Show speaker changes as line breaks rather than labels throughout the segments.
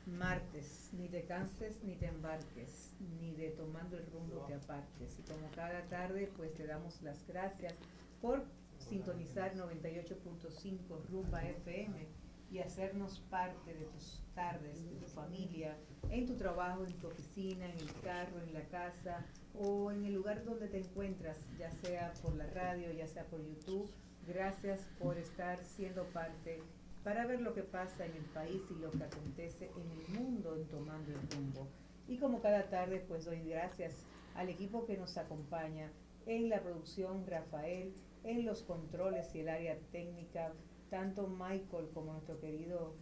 Martes, ni te canses ni te embarques, ni de tomando el rumbo te apartes. Y como cada tarde, pues te damos las gracias por sintonizar 98.5 Rumba FM y hacernos parte de tus tardes, de tu familia, en tu trabajo, en tu oficina, en el carro, en la casa o en el lugar donde te encuentras, ya sea por la radio, ya sea por YouTube. Gracias por estar siendo parte para ver lo que pasa en el país y lo que acontece en el mundo en Tomando el Rumbo. Y como cada tarde, pues doy gracias al equipo que nos acompaña en la producción, Rafael, en los controles y el área técnica, tanto Michael como nuestro querido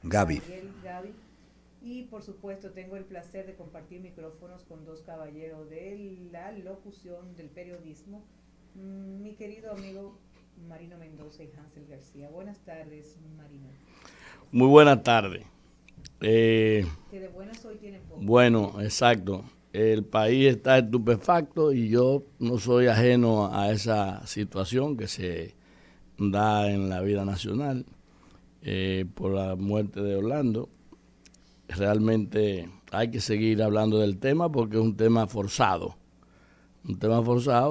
Gaby.
Gaby. Y por supuesto tengo el placer de compartir micrófonos con dos caballeros de la locución del periodismo, mi querido amigo Marino Mendoza y Hansel García. Buenas tardes, Marino.
Muy buenas tardes.
Que de buenas hoy tiene poco.
Bueno, exacto. El país está estupefacto y yo no soy ajeno a esa situación que se da en la vida nacional por la muerte de Orlando. Realmente hay que seguir hablando del tema porque es un tema forzado.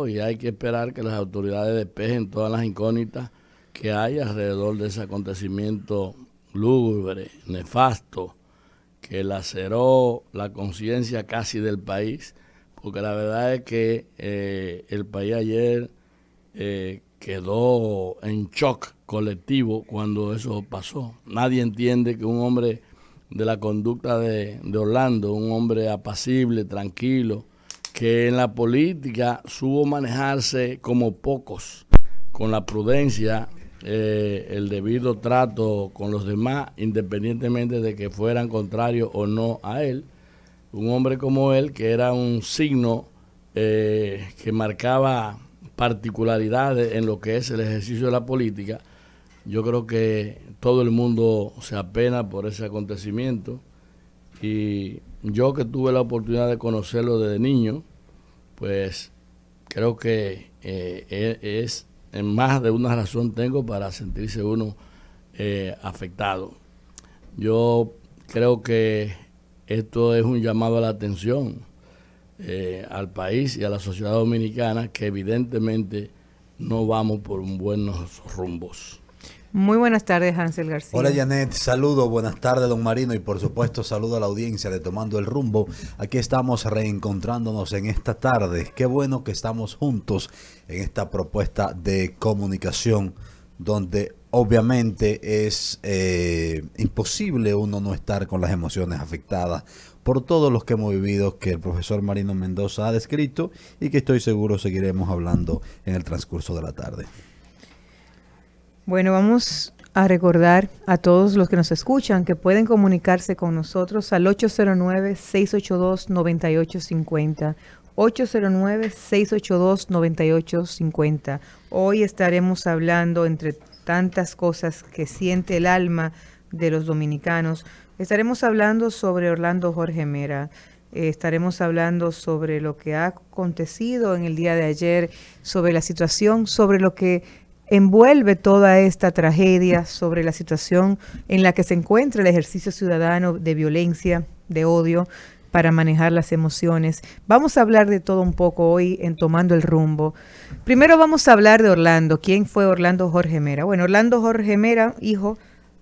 Y hay que esperar que las autoridades despejen todas las incógnitas que hay alrededor de ese acontecimiento lúgubre, nefasto, que laceró la conciencia casi del país, porque la verdad es que el país ayer quedó en shock colectivo cuando eso pasó. Nadie entiende que un hombre de la conducta de Orlando, un hombre apacible, tranquilo, que en la política supo manejarse como pocos, con la prudencia, el debido trato con los demás, independientemente de que fueran contrarios o no a él. Un hombre como él, que era un signo que marcaba particularidades en lo que es el ejercicio de la política. Yo creo que todo el mundo se apena por ese acontecimiento y yo que tuve la oportunidad de conocerlo desde niño, pues creo que es en más de una razón tengo para sentirse uno afectado. Yo creo que esto es un llamado a la atención al país y a la sociedad dominicana, que evidentemente no vamos por buenos rumbos.
Muy buenas tardes, Hansel García.
Hola, Janet, saludo, buenas tardes, don Marino, y por supuesto saludo a la audiencia de Tomando el Rumbo. Aquí estamos reencontrándonos en esta tarde. Qué bueno que estamos juntos en esta propuesta de comunicación, donde obviamente es imposible uno no estar con las emociones afectadas por todos los que hemos vivido, que el profesor Marino Mendoza ha descrito y que estoy seguro seguiremos hablando en el transcurso de la tarde.
Bueno, vamos a recordar a todos los que nos escuchan que pueden comunicarse con nosotros al 809-682-9850. 809-682-9850. Hoy estaremos hablando, entre tantas cosas que siente el alma de los dominicanos, estaremos hablando sobre Orlando Jorge Mera. Estaremos hablando sobre lo que ha acontecido en el día de ayer, sobre la situación, sobre lo que envuelve toda esta tragedia, sobre la situación en la que se encuentra el ejercicio ciudadano de violencia, de odio, para manejar las emociones. Vamos a hablar de todo un poco hoy en Tomando el Rumbo. Primero vamos a hablar de Orlando. ¿Quién fue Orlando Jorge Mera? Bueno, Orlando Jorge Mera, hijo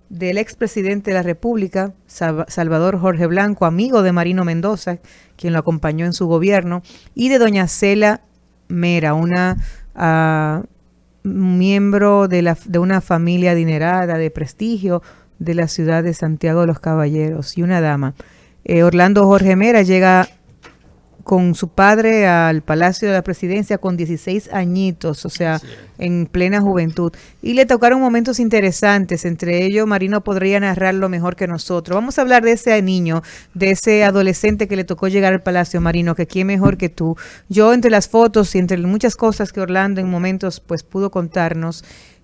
del expresidente de la República, Salvador Jorge Blanco, amigo de Marino Mendoza, quien lo acompañó en su gobierno, y de doña Cela Mera, una miembro de una familia adinerada, de prestigio, de la ciudad de Santiago de los Caballeros, y una dama. Orlando Jorge Mera llega con su padre al Palacio de la Presidencia con 16 añitos, o sea, en plena juventud. Y le tocaron momentos interesantes, entre ellos Marino podría narrarlo mejor que nosotros. Vamos a hablar de ese niño, de ese adolescente que le tocó llegar al Palacio, Marino, que quién mejor que tú. Yo, entre las fotos y entre muchas cosas que Orlando en momentos pues pudo contarnos,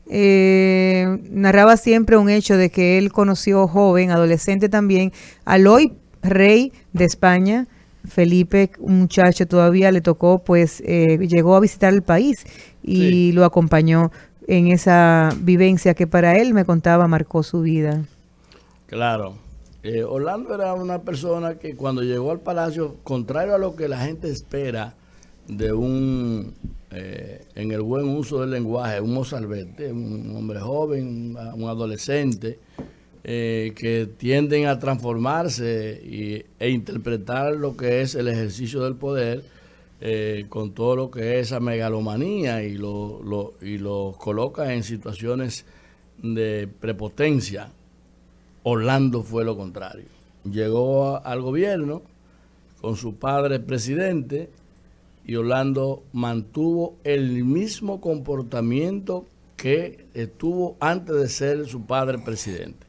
narraba siempre un hecho de que él conoció joven, adolescente también, al hoy rey de España, Felipe, un muchacho todavía le tocó, pues llegó a visitar el país y lo acompañó en esa vivencia que para él, me contaba, marcó su vida.
Claro, Orlando era una persona que cuando llegó al palacio, contrario a lo que la gente espera de un, en el buen uso del lenguaje, un mozalbete, un hombre joven, un adolescente, que tienden a transformarse e interpretar lo que es el ejercicio del poder con todo lo que es esa megalomanía y lo coloca en situaciones de prepotencia. Orlando fue lo contrario. Llegó al gobierno con su padre presidente y Orlando mantuvo el mismo comportamiento que tuvo antes de ser su padre presidente.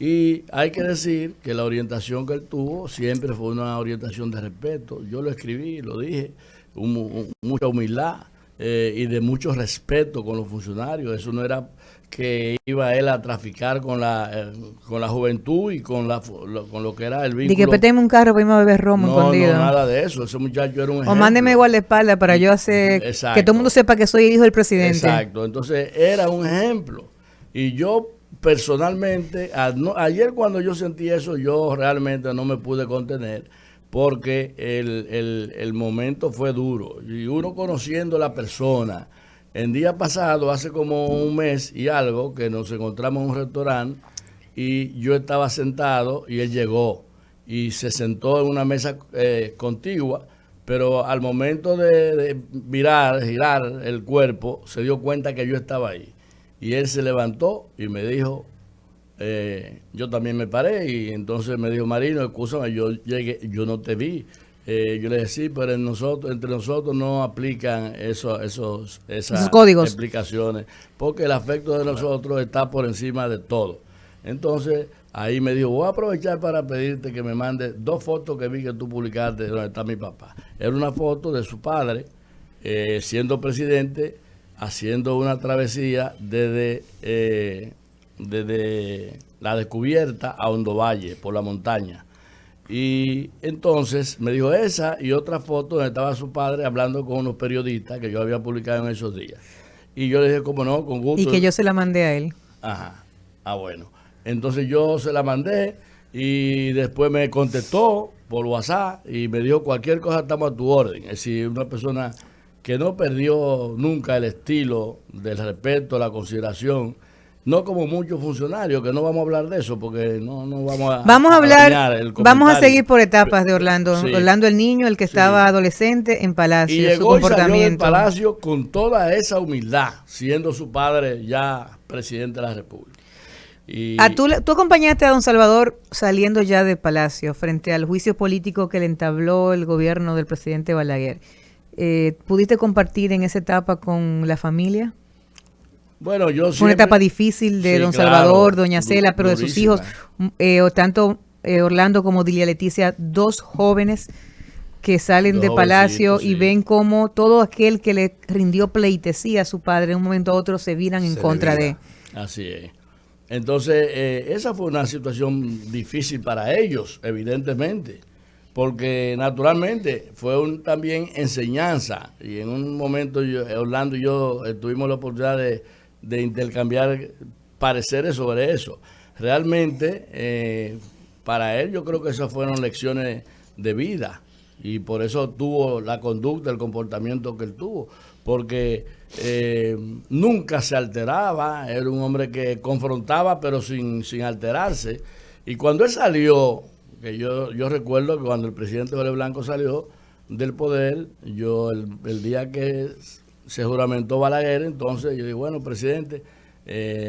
Y hay que decir que la orientación que él tuvo siempre fue una orientación de respeto. Yo lo escribí, lo dije, mucha humildad y de mucho respeto con los funcionarios. Eso no era que iba él a traficar con la juventud y con lo que era el vínculo.
De que péteme un carro para irme a beber romo escondido.
No, nada de eso. Ese muchacho era un ejemplo.
O mándeme guardaespaldas para yo hacer que todo el mundo sepa que soy el hijo del presidente.
Exacto. Entonces era un ejemplo. Y yo personalmente, ayer cuando yo sentí eso, yo realmente no me pude contener porque el momento fue duro. Y uno conociendo a la persona, el día pasado, hace como un mes y algo, que nos encontramos en un restaurante y yo estaba sentado y él llegó y se sentó en una mesa contigua, pero al momento de girar el cuerpo, se dio cuenta que yo estaba ahí. Y él se levantó y me dijo, yo también me paré y entonces me dijo, Marino, escúchame, yo llegué, yo no te vi. Yo le decía, sí, pero entre nosotros no aplican esas
códigos,
explicaciones, porque el afecto de nosotros está por encima de todo. Entonces, ahí me dijo, voy a aprovechar para pedirte que me mande 2 fotos que vi que tú publicaste donde está mi papá. Era una foto de su padre, siendo presidente, haciendo una travesía desde la descubierta a Hondo Valle, por la montaña. Y entonces me dijo esa y otra foto donde estaba su padre hablando con unos periodistas que yo había publicado en esos días. Y yo le dije, cómo no, con gusto.
Y que yo se la mandé a él.
Ajá. Bueno. Entonces yo se la mandé y después me contestó por WhatsApp y me dijo, cualquier cosa estamos a tu orden. Es decir, una persona que no perdió nunca el estilo del respeto, la consideración. No como muchos funcionarios, que no vamos a hablar de eso, porque no vamos a
hablar, vamos a seguir por etapas de Orlando. Sí. Orlando el niño, el que estaba adolescente en Palacio.
Y llegó y salió del Palacio con toda esa humildad, siendo su padre ya presidente de la República.
Tú acompañaste a don Salvador saliendo ya de Palacio, frente al juicio político que le entabló el gobierno del presidente Balaguer. ¿Pudiste compartir en esa etapa con la familia?
Bueno, yo
fue una etapa difícil de don Salvador, doña Cela, pero de sus hijos, tanto Orlando como Dilia Leticia, 2 jóvenes que salen de Palacio y ven cómo todo aquel que le rindió pleitesía a su padre, en un momento a otro se viran en contra de.
Así es. Entonces, esa fue una situación difícil para ellos, evidentemente, porque naturalmente fue también enseñanza. Y en un momento Orlando y yo tuvimos la oportunidad de intercambiar pareceres sobre eso. Realmente, para él yo creo que esas fueron lecciones de vida y por eso tuvo la conducta, el comportamiento que él tuvo, porque nunca se alteraba, era un hombre que confrontaba pero sin alterarse. Y cuando él salió, que yo recuerdo que cuando el presidente Jorge Blanco salió del poder, yo el día que se juramentó Balaguer, entonces yo dije, bueno, presidente,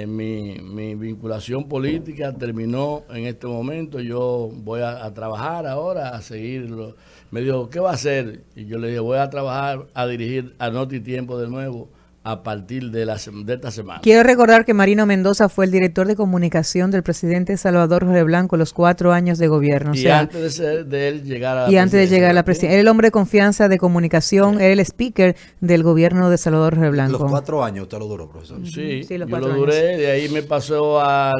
mi vinculación política terminó en este momento, yo voy a trabajar ahora, a seguirlo. Me dijo, ¿qué va a hacer? Y yo le dije, voy a trabajar, a dirigir a Noti Tiempo de nuevo a partir de esta semana.
Quiero recordar que Marino Mendoza fue el director de comunicación del presidente Salvador Jorge Blanco los 4 años de gobierno.
Y antes de él llegar a
la presidencia. Era el hombre de confianza de comunicación, era el speaker del gobierno de Salvador Jorge Blanco.
Los 4 años usted lo duró, profesor.
Sí, yo lo duré, de ahí me pasó a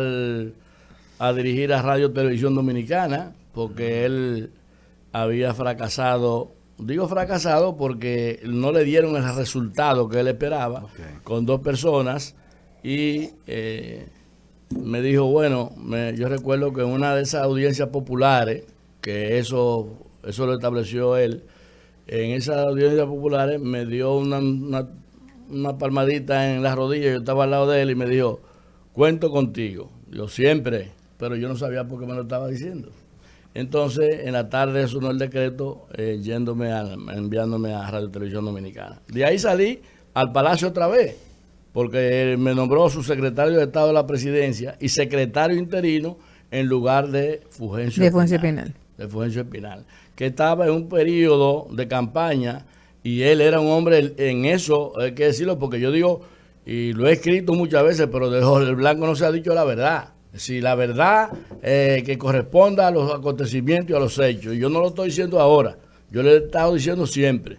dirigir a Radio Televisión Dominicana, porque él había fracasado. Digo fracasado porque no le dieron el resultado que él esperaba, con 2 personas y me dijo, bueno, yo recuerdo que en una de esas audiencias populares, que eso lo estableció él, en esas audiencias populares me dio una palmadita en la rodilla, yo estaba al lado de él y me dijo, cuento contigo. Yo siempre, pero yo no sabía por qué me lo estaba diciendo. Entonces, en la tarde sonó el decreto enviándome a Radio Televisión Dominicana. De ahí salí al Palacio otra vez, porque él me nombró su secretario de Estado de la Presidencia y secretario interino en lugar de Fulgencio Espinal. De Fulgencio Espinal, que estaba en un periodo de campaña y él era un hombre en eso, hay que decirlo, porque yo digo, y lo he escrito muchas veces, pero de Jorge Blanco no se ha dicho la verdad. Si la verdad que corresponda a los acontecimientos y a los hechos, y yo no lo estoy diciendo ahora, yo le he estado diciendo siempre,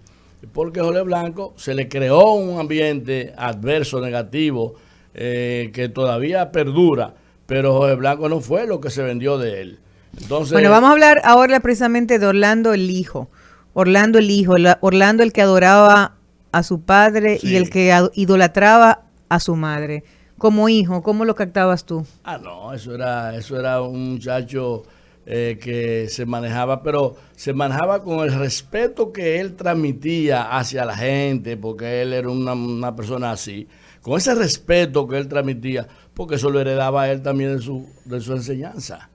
porque Jorge Blanco se le creó un ambiente adverso, negativo, que todavía perdura, pero Jorge Blanco no fue lo que se vendió de él. Entonces,
bueno, vamos a hablar ahora precisamente de Orlando el hijo. Orlando el que adoraba a su padre, sí, y el que idolatraba a su madre. Como hijo, ¿cómo lo captabas tú?
No, eso era un muchacho que se manejaba, pero se manejaba con el respeto que él transmitía hacia la gente, porque él era una persona así, con ese respeto que él transmitía, porque eso lo heredaba a él también de su enseñanza.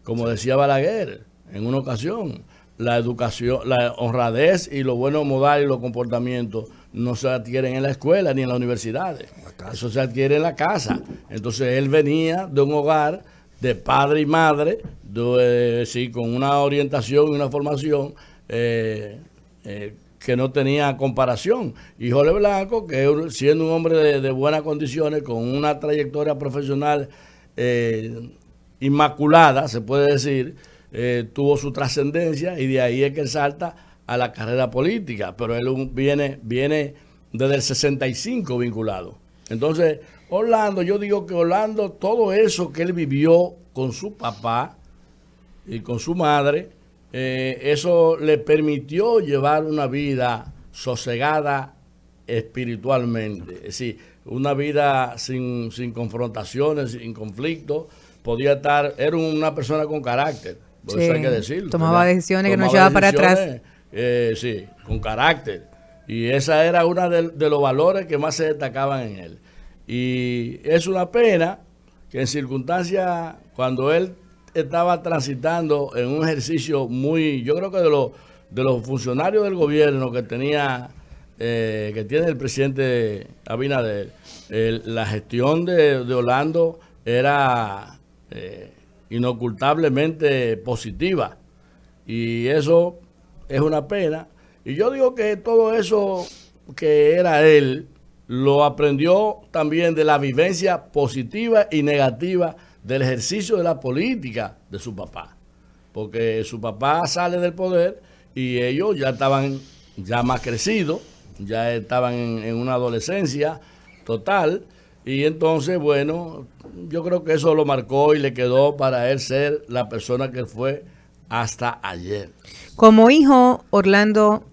Como decía Balaguer en una ocasión, la educación, la honradez y los buenos modales y los comportamientos no se adquieren en la escuela ni en las universidades. Eso se adquiere en la casa. Entonces él venía de un hogar de padre y madre, sí, con una orientación y una formación que no tenía comparación. Y Jorge Blanco, que siendo un hombre de buenas condiciones, con una trayectoria profesional inmaculada, se puede decir, tuvo su trascendencia y de ahí es que él salta a la carrera política, pero él viene desde el 65 vinculado. Entonces, Orlando, yo digo que Orlando, todo eso que él vivió con su papá y con su madre, eso le permitió llevar una vida sosegada espiritualmente, es decir, una vida sin confrontaciones, sin conflictos, era una persona con carácter, por eso hay que decirlo.
Tomaba decisiones que nos llevaba para atrás.
Sí, con carácter. Y esa era una de los valores que más se destacaban en él. Y es una pena que en circunstancias, cuando él estaba transitando en un ejercicio yo creo que de los funcionarios del gobierno que tiene el presidente Abinader, la gestión de Orlando era inocultablemente positiva. Y eso es una pena. Y yo digo que todo eso que era él, lo aprendió también de la vivencia positiva y negativa del ejercicio de la política de su papá. Porque su papá sale del poder y ellos ya estaban ya más crecidos, ya estaban en una adolescencia total. Y entonces, bueno, yo creo que eso lo marcó y le quedó para él ser la persona que fue hasta ayer.
Como hijo, Orlando,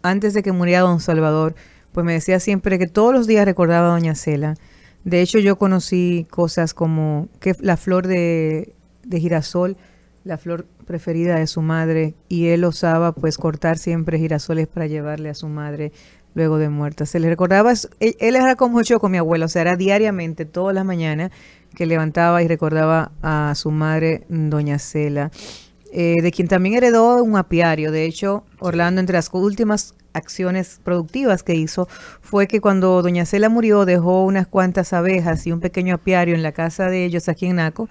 antes de que muriera don Salvador, pues me decía siempre que todos los días recordaba a doña Cela. De hecho, yo conocí cosas como que la flor de girasol, la flor preferida de su madre, y él osaba pues cortar siempre girasoles para llevarle a su madre luego de muerta. Se le recordaba, él era como yo con mi abuela, o sea, era diariamente, todas las mañanas, que levantaba y recordaba a su madre, doña Cela, de quien también heredó un apiario. De hecho, Orlando, entre las últimas acciones productivas que hizo, fue que cuando doña Cela murió, dejó unas cuantas abejas y un pequeño apiario en la casa de ellos aquí en Naco,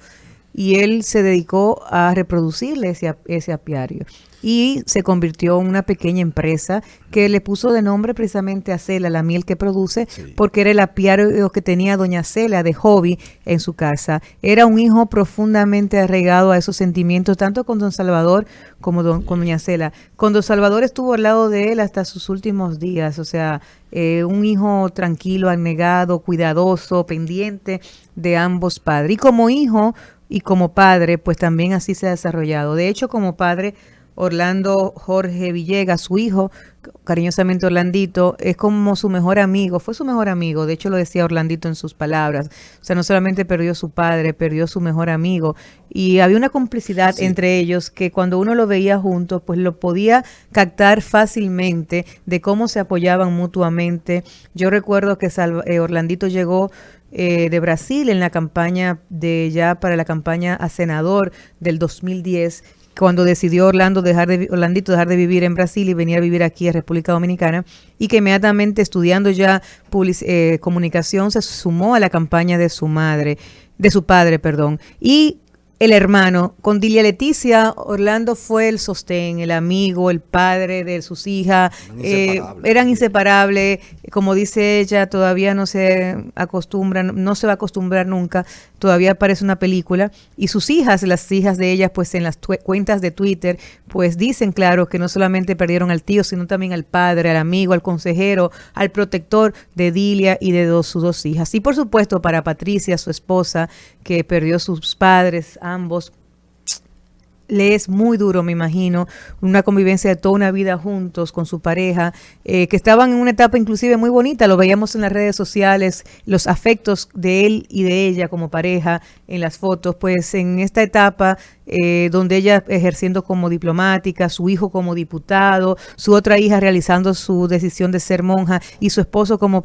y él se dedicó a reproducirle ese apiario. Y se convirtió en una pequeña empresa que le puso de nombre precisamente a Cela, la miel que produce, sí, porque era el apiario que tenía doña Cela de hobby en su casa. Era un hijo profundamente arraigado a esos sentimientos, tanto con don Salvador como con doña Cela. Con don Salvador estuvo al lado de él hasta sus últimos días, o sea, un hijo tranquilo, abnegado, cuidadoso, pendiente de ambos padres. Y como hijo y como padre, pues también así se ha desarrollado. De hecho, como padre, Orlando Jorge Villegas, su hijo, cariñosamente Orlandito, es como su mejor amigo, fue su mejor amigo, de hecho lo decía Orlandito en sus palabras, o sea, no solamente perdió su padre, perdió su mejor amigo, y había una complicidad entre ellos que cuando uno lo veía juntos, pues lo podía captar fácilmente de cómo se apoyaban mutuamente. Yo recuerdo que Orlandito llegó de Brasil en la campaña para la campaña a senador del 2010, cuando decidió Orlandito dejar de vivir en Brasil y venir a vivir aquí en República Dominicana, y que inmediatamente estudiando ya comunicación se sumó a la campaña de su padre, perdón. Y el hermano, con Dilia Leticia, Orlando fue el sostén, el amigo, el padre de sus hijas, eran inseparables, como dice ella, todavía no se acostumbran, no se va a acostumbrar nunca, todavía parece una película, y sus hijas, las hijas de ellas, pues en las cuentas de Twitter, pues dicen claro que no solamente perdieron al tío, sino también al padre, al amigo, al consejero, al protector de Dilia y de sus dos hijas. Y por supuesto para Patricia, su esposa, que perdió sus padres, ambos. Le es muy duro, me imagino, una convivencia de toda una vida juntos con su pareja, que estaban en una etapa inclusive muy bonita, lo veíamos en las redes sociales, los afectos de él y de ella como pareja en las fotos, pues en esta etapa donde ella ejerciendo como diplomática, su hijo como diputado, su otra hija realizando su decisión de ser monja y su esposo como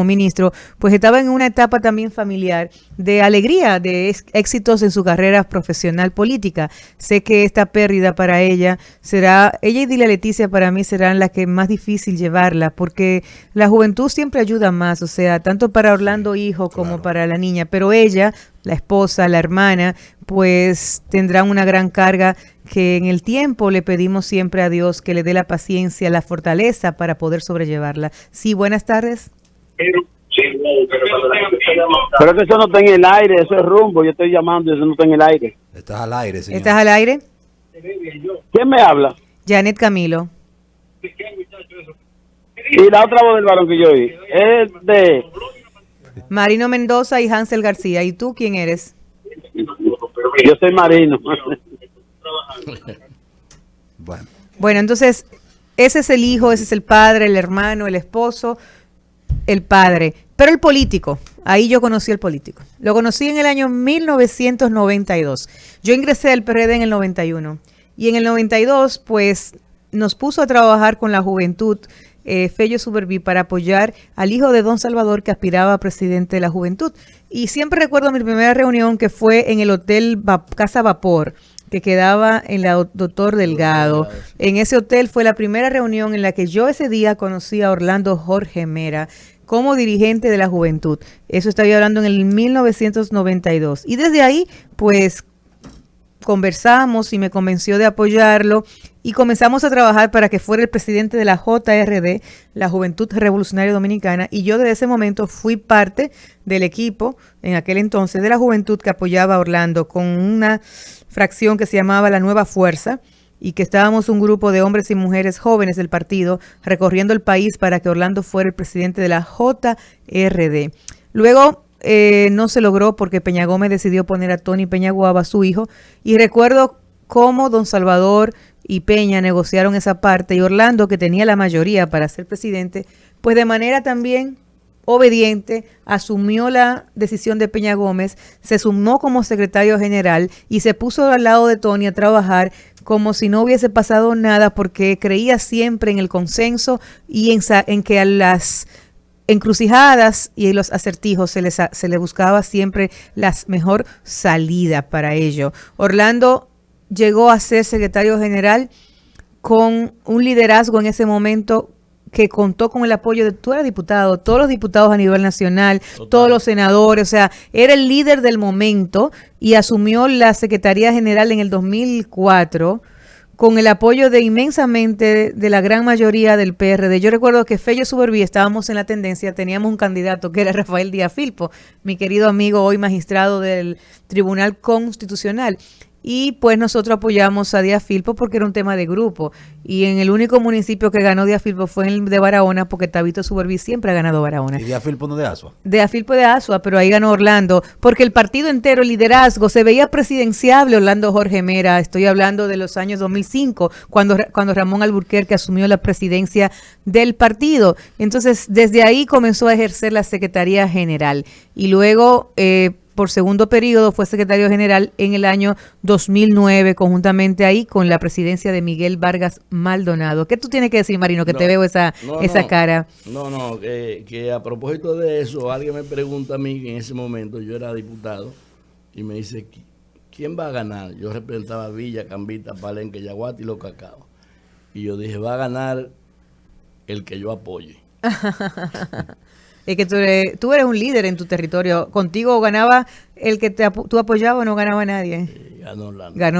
ministro, pues estaba en una etapa también familiar de alegría, de éxitos en su carrera profesional política. Sé que esta pérdida para ella y Dilia Leticia para mí serán las que más difícil llevarla, porque la juventud siempre ayuda más, o sea, tanto para Orlando hijo como para la niña, pero ella, la esposa, la hermana, pues tendrán una gran carga que en el tiempo le pedimos siempre a Dios que le dé la paciencia, la fortaleza para poder sobrellevarla. Sí, buenas tardes.
Pero que eso no está en el aire, eso es rumbo, yo estoy llamando y eso no está en el aire.
Estás al aire, señor.
¿Estás al aire?
¿Quién me habla?
Janet Camilo.
Y la otra voz del varón que yo oí es de
Marino Mendoza y Hansel García. ¿Y tú quién eres?
Yo soy Marino.
Bueno, entonces, ese es el hijo, ese es el padre, el hermano, el esposo, el padre. Pero el político, ahí yo conocí al político. Lo conocí en el año 1992. Yo ingresé al PRD en el 91. Y en el 92, pues, nos puso a trabajar con la juventud, Fello Suberví, para apoyar al hijo de Don Salvador, que aspiraba a presidente de la juventud. Y siempre recuerdo mi primera reunión, que fue en el hotel Casa Vapor, que quedaba en la Doctor Delgado. En ese hotel fue la primera reunión en la que yo ese día conocí a Orlando Jorge Mera como dirigente de la juventud. Eso estaba hablando en el 1992. Y desde ahí, pues, conversamos y me convenció de apoyarlo y comenzamos a trabajar para que fuera el presidente de la JRD, la Juventud Revolucionaria Dominicana, y yo desde ese momento fui parte del equipo, en aquel entonces, de la juventud que apoyaba a Orlando con una fracción que se llamaba La Nueva Fuerza, y que estábamos un grupo de hombres y mujeres jóvenes del partido recorriendo el país para que Orlando fuera el presidente de la JRD. Luego no se logró porque Peña Gómez decidió poner a Tony Peñaguaba, su hijo, y recuerdo cómo Don Salvador y Peña negociaron esa parte, y Orlando, que tenía la mayoría para ser presidente, pues de manera también obediente asumió la decisión de Peña Gómez, se sumó como secretario general y se puso al lado de Tony a trabajar como si no hubiese pasado nada, porque creía siempre en el consenso y en que a las encrucijadas y los acertijos se le buscaba siempre la mejor salida para ello. Orlando llegó a ser secretario general con un liderazgo en ese momento que contó con el apoyo de todos los diputados, todos los diputados a nivel nacional, todos los senadores, o sea, era el líder del momento y asumió la Secretaría General en el 2004 con el apoyo de inmensamente de la gran mayoría del PRD. Yo recuerdo que Fello Suberví, estábamos en la tendencia, teníamos un candidato que era Rafael Díaz Filpo, mi querido amigo, hoy magistrado del Tribunal Constitucional. y pues nosotros apoyamos a Díaz Filpo porque era un tema de grupo. Y en el único municipio que ganó Díaz Filpo fue en el de Barahona, porque Tabito Suberví siempre ha ganado Barahona.
¿Y Díaz Filpo no de Asua?
Díaz Filpo de Asua, pero ahí ganó Orlando, porque el partido entero, el liderazgo, se veía presidenciable Orlando Jorge Mera. Estoy hablando de los años 2005, cuando Ramón Alburquerque asumió la presidencia del partido. Entonces, desde ahí comenzó a ejercer la Secretaría General. Y luego, por segundo periodo, fue secretario general en el año 2009, conjuntamente ahí con la presidencia de Miguel Vargas Maldonado. ¿Qué tú tienes que decir, Marino? Que te veo esa cara.
No, que a propósito de eso, alguien me pregunta a mí, que en ese momento yo era diputado, y me dice, ¿quién va a ganar? Yo representaba Villa, Cambita, Palenque, Yaguate y Los Cacao. Y yo dije, va a ganar el que yo apoye.
Es que tú eres un líder en tu territorio. Contigo ganaba el que tú apoyabas o no ganaba nadie.
Ganó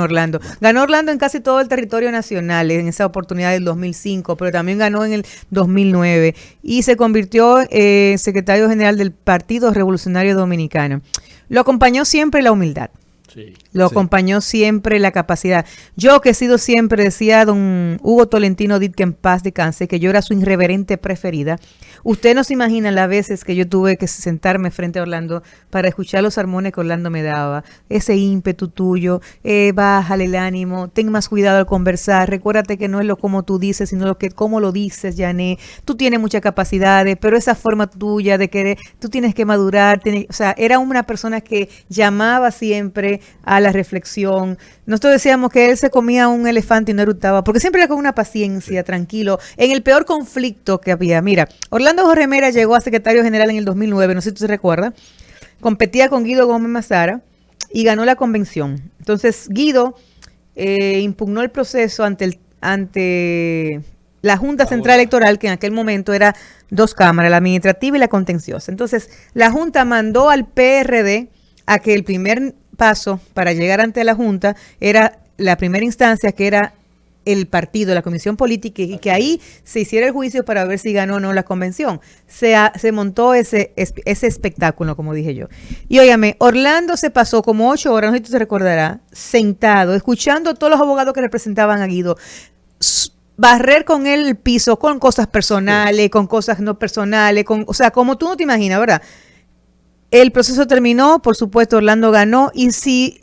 Orlando.
Ganó Orlando en casi todo el territorio nacional en esa oportunidad del 2005, pero también ganó en el 2009 y se convirtió en secretario general del Partido Revolucionario Dominicano. Lo acompañó siempre la humildad.
Sí.
Lo acompañó siempre la capacidad. Yo que he sido siempre, decía don Hugo Tolentino Dit, que en paz descanse, que yo era su irreverente preferida. Usted no se imagina las veces que yo tuve que sentarme frente a Orlando para escuchar los sermones que Orlando me daba. Ese ímpetu tuyo, bájale el ánimo, ten más cuidado al conversar, recuérdate que no es lo como tú dices, sino lo que cómo lo dices, Yané. Tú tienes muchas capacidades, pero esa forma tuya de querer, tú tienes que madurar. O sea, era una persona que llamaba siempre a la reflexión. Nosotros decíamos que él se comía un elefante y no eructaba, porque siempre era con una paciencia, tranquilo, en el peor conflicto que había. Mira, Orlando Jorge Mera llegó a secretario general en el 2009, no sé si tú te recuerdas, competía con Guido Gómez Mazara y ganó la convención. Entonces Guido impugnó el proceso ante la Junta Central Electoral, que en aquel momento era dos cámaras, la administrativa y la contenciosa. Entonces la Junta mandó al PRD a que el primer paso para llegar ante la Junta era la primera instancia, que era el partido, la comisión política, y que ahí se hiciera el juicio para ver si ganó o no la convención. Se montó ese espectáculo, como dije yo. Y óigame, Orlando se pasó como 8 horas, no sé si tú te recordarás, sentado, escuchando a todos los abogados que representaban a Guido, barrer con él el piso, con cosas personales, con cosas no personales, o sea, como tú no te imaginas, ¿verdad? El proceso terminó, por supuesto, Orlando ganó, y si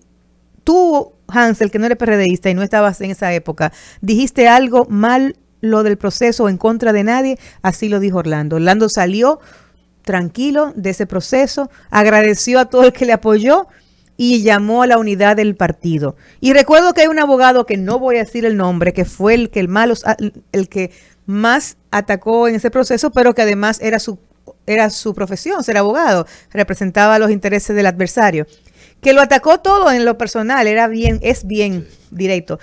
tú, Hansel, que no eres PRDista y no estabas en esa época, dijiste algo mal lo del proceso o en contra de nadie, así lo dijo Orlando. Orlando salió tranquilo de ese proceso, agradeció a todo el que le apoyó y llamó a la unidad del partido. Y recuerdo que hay un abogado, que no voy a decir el nombre, que fue el que más atacó en ese proceso, pero que además era su profesión, ser abogado, representaba los intereses del adversario, que lo atacó todo en lo personal, es bien directo.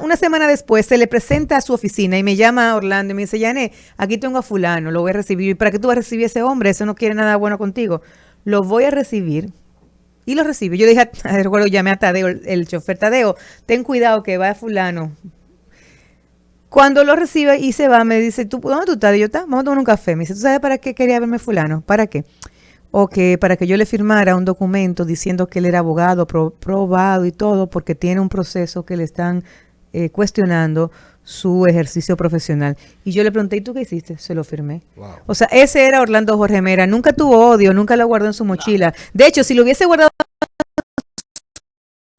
Una semana después se le presenta a su oficina y me llama a Orlando y me dice, Yané, aquí tengo a fulano, lo voy a recibir. ¿Y para qué tú vas a recibir a ese hombre? Eso no quiere nada bueno contigo. Lo voy a recibir. Y lo recibe. Yo dije, recuerdo, llamé a Tadeo, el chofer, Tadeo, ten cuidado que va a fulano. Cuando lo recibe y se va, me dice, ¿dónde tú estás? Y yo, vamos a tomar un café. Me dice, ¿tú sabes para qué quería verme fulano? ¿Para qué? O que para que yo le firmara un documento diciendo que él era abogado, probado y todo, porque tiene un proceso que le están cuestionando su ejercicio profesional. Y yo le pregunté, ¿y tú qué hiciste? Se lo firmé. Wow. O sea, ese era Orlando Jorge Mera. Nunca tuvo odio, nunca lo guardó en su mochila. De hecho, si lo hubiese guardado...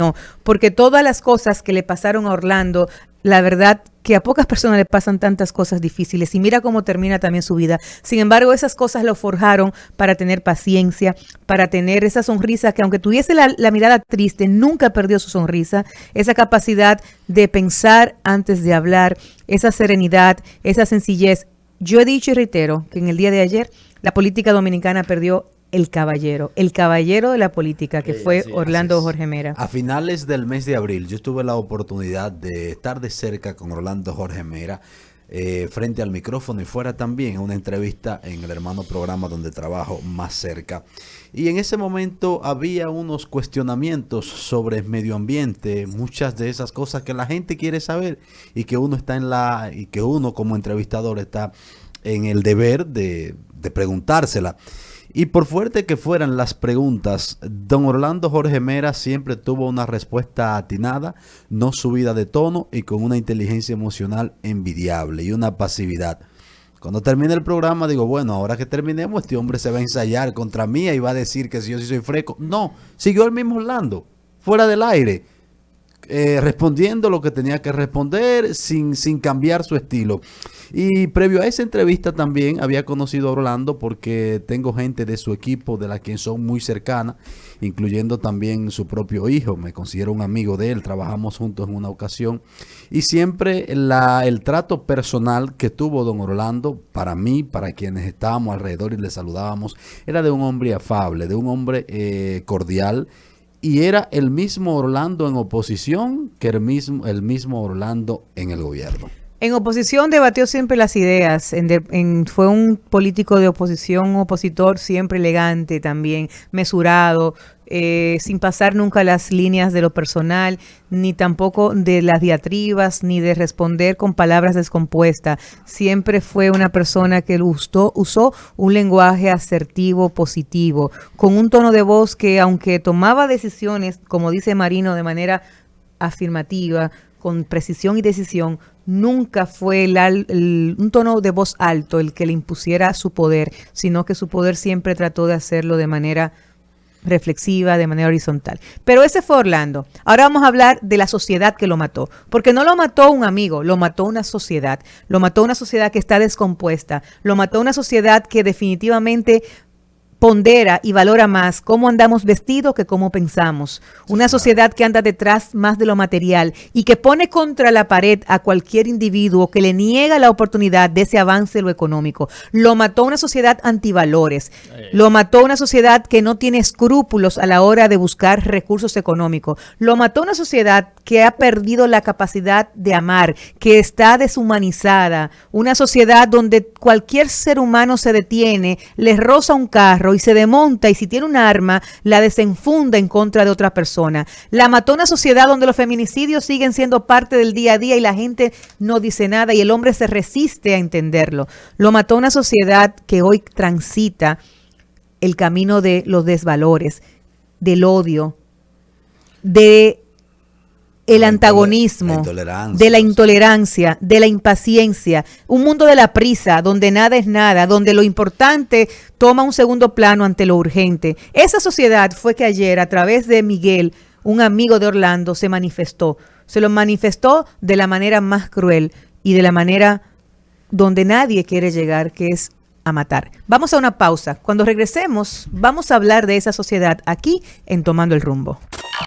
No, porque todas las cosas que le pasaron a Orlando, la verdad que a pocas personas le pasan tantas cosas difíciles, y mira cómo termina también su vida. Sin embargo, esas cosas lo forjaron para tener paciencia, para tener esa sonrisa que, aunque tuviese la mirada triste, nunca perdió su sonrisa, esa capacidad de pensar antes de hablar, esa serenidad, esa sencillez. Yo he dicho y reitero que en el día de ayer la política dominicana perdió el caballero de la política, que fue Orlando Jorge Mera.
A finales del mes de abril yo tuve la oportunidad de estar de cerca con Orlando Jorge Mera, frente al micrófono y fuera también, en una entrevista en el hermano programa donde trabajo más cerca. Y en ese momento había unos cuestionamientos sobre medio ambiente, muchas de esas cosas que la gente quiere saber y que uno y que uno como entrevistador está en el deber de preguntársela. Y por fuerte que fueran las preguntas, don Orlando Jorge Mera siempre tuvo una respuesta atinada, no subida de tono y con una inteligencia emocional envidiable y una pasividad. Cuando termine el programa digo, bueno, ahora que terminemos, este hombre se va a ensayar contra mí y va a decir que si yo sí soy fresco. No, siguió el mismo Orlando, fuera del aire, respondiendo lo que tenía que responder sin cambiar su estilo. Y previo a esa entrevista también había conocido a Orlando porque tengo gente de su equipo de la que son muy cercana, incluyendo también su propio hijo. Me considero un amigo de él, trabajamos juntos en una ocasión. Y siempre el trato personal que tuvo don Orlando, para mí, para quienes estábamos alrededor y le saludábamos, era de un hombre afable, de un hombre cordial. Y era el mismo Orlando en oposición que el mismo Orlando en el gobierno.
En oposición debatió siempre las ideas, fue un político de oposición, un opositor siempre elegante también, mesurado, sin pasar nunca las líneas de lo personal, ni tampoco de las diatribas, ni de responder con palabras descompuestas. Siempre fue una persona que usó un lenguaje asertivo, positivo, con un tono de voz que, aunque tomaba decisiones, como dice Marino, de manera afirmativa, con precisión y decisión, nunca fue un tono de voz alto el que le impusiera su poder, sino que su poder siempre trató de hacerlo de manera reflexiva, de manera horizontal. Pero ese fue Orlando. Ahora vamos a hablar de la sociedad que lo mató, porque no lo mató un amigo, lo mató una sociedad. Lo mató una sociedad que está descompuesta, lo mató una sociedad que definitivamente pondera y valora más cómo andamos vestidos que cómo pensamos. Una sociedad que anda detrás más de lo material y que pone contra la pared a cualquier individuo que le niega la oportunidad de ese avance de lo económico. Lo mató una sociedad antivalores. Lo mató una sociedad que no tiene escrúpulos a la hora de buscar recursos económicos. Lo mató una sociedad que ha perdido la capacidad de amar, que está deshumanizada. Una sociedad donde cualquier ser humano se detiene, le roza un carro y se desmonta, y si tiene un arma, la desenfunda en contra de otra persona. La mató una sociedad donde los feminicidios siguen siendo parte del día a día y la gente no dice nada y el hombre se resiste a entenderlo. Lo mató una sociedad que hoy transita el camino de los desvalores, del odio, de el antagonismo, de la intolerancia, de la impaciencia, un mundo de la prisa, donde nada es nada, donde lo importante toma un segundo plano ante lo urgente. Esa sociedad fue que ayer, a través de Miguel, un amigo de Orlando, se manifestó. Se lo manifestó de la manera más cruel y de la manera donde nadie quiere llegar, que es a matar. Vamos a una pausa. Cuando regresemos, vamos a hablar de esa sociedad aquí en Tomando el Rumbo.